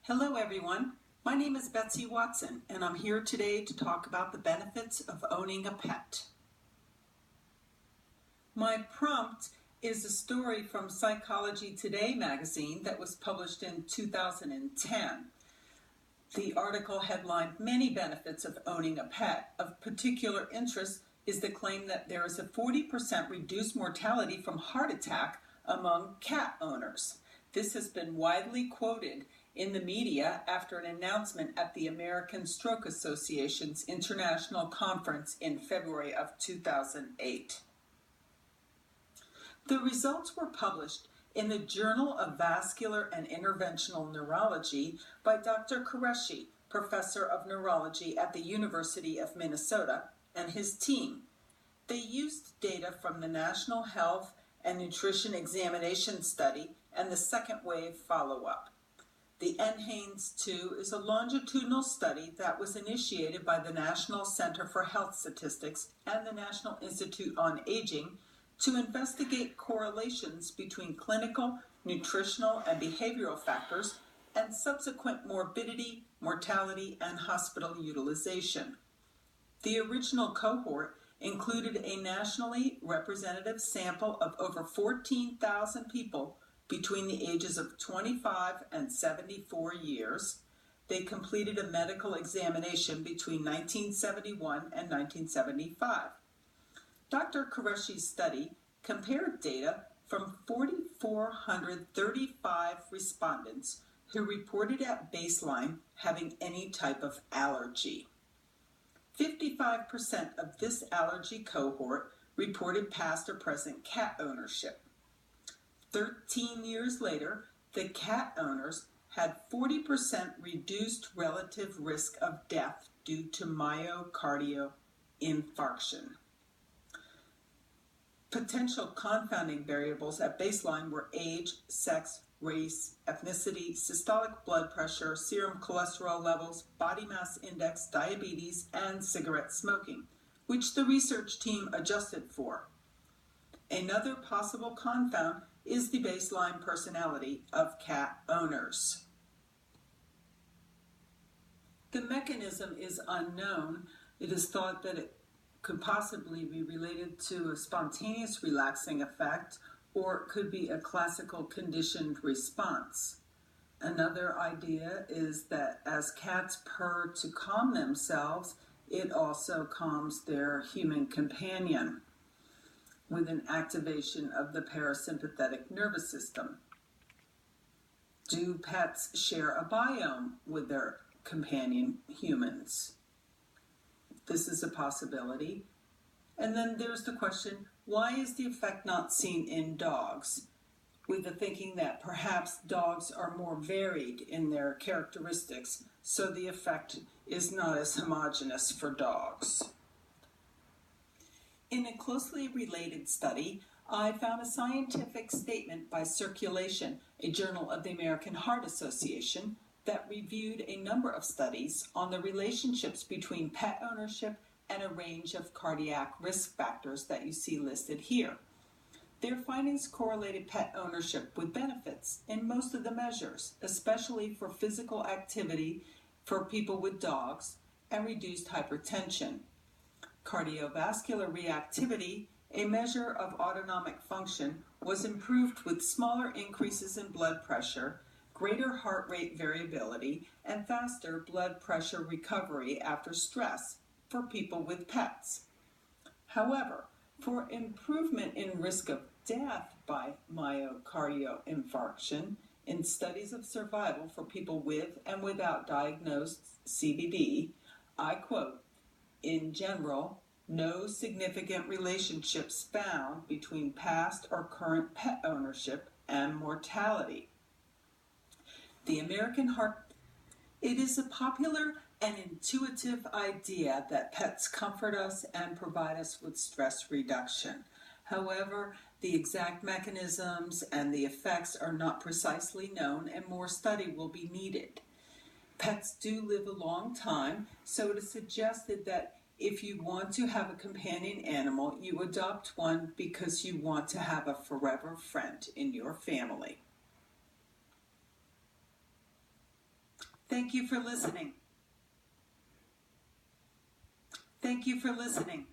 Hello everyone, my name is Betsy Watson and I'm here today to talk about the benefits of owning a pet. My prompt is a story from Psychology Today magazine that was published in 2010. The article headlined "Many Benefits of Owning a Pet." Of particular interest is the claim that there is a 40% reduced mortality from heart attack among cat owners. This has been widely quoted in the media after an announcement at the American Stroke Association's International Conference in February of 2008. The results were published in the Journal of Vascular and Interventional Neurology by Dr. Qureshi, professor of neurology at the University of Minnesota, and his team. They used data from the National Health and Nutrition Examination Study and the second wave follow-up. The NHANES 2 is a longitudinal study that was initiated by the National Center for Health Statistics and the National Institute on Aging to investigate correlations between clinical, nutritional, and behavioral factors and subsequent morbidity, mortality, and hospital utilization. The original cohort included a nationally representative sample of over 14,000 people between the ages of 25 and 74 years. They completed a medical examination between 1971 and 1975. Dr. Qureshi's study compared data from 4,435 respondents who reported at baseline having any type of allergy. 55% of this allergy cohort reported past or present cat ownership. 13 years later, the cat owners had 40% reduced relative risk of death due to myocardial infarction. Potential confounding variables at baseline were age, sex, race, ethnicity, systolic blood pressure, serum cholesterol levels, body mass index, diabetes, and cigarette smoking, which the research team adjusted for. Another possible confound is the baseline personality of cat owners. The mechanism is unknown. It is thought that it could possibly be related to a spontaneous relaxing effect, or it could be a classical conditioned response. Another idea is that as cats purr to calm themselves, it also calms their human companion with an activation of the parasympathetic nervous system. Do pets share a biome with their companion humans? This is a possibility. And then there's the question, why is the effect not seen in dogs? With the thinking that perhaps dogs are more varied in their characteristics, so the effect is not as homogeneous for dogs. In a closely related study, I found a scientific statement by Circulation, a journal of the American Heart Association, that reviewed a number of studies on the relationships between pet ownership and a range of cardiac risk factors that you see listed here. Their findings correlated pet ownership with benefits in most of the measures, especially for physical activity for people with dogs and reduced hypertension. Cardiovascular reactivity, a measure of autonomic function, was improved with smaller increases in blood pressure, greater heart rate variability, and faster blood pressure recovery after stress for people with pets. However, for improvement in risk of death by myocardial infarction in studies of survival for people with and without diagnosed CVD, I quote, "In general, no significant relationships found between past or current pet ownership and mortality." The American Heart. It is a popular and intuitive idea that pets comfort us and provide us with stress reduction. However, the exact mechanisms and the effects are not precisely known and more study will be needed. Pets do live a long time, so it is suggested that if you want to have a companion animal, you adopt one because you want to have a forever friend in your family. Thank you for listening. Thank you for listening.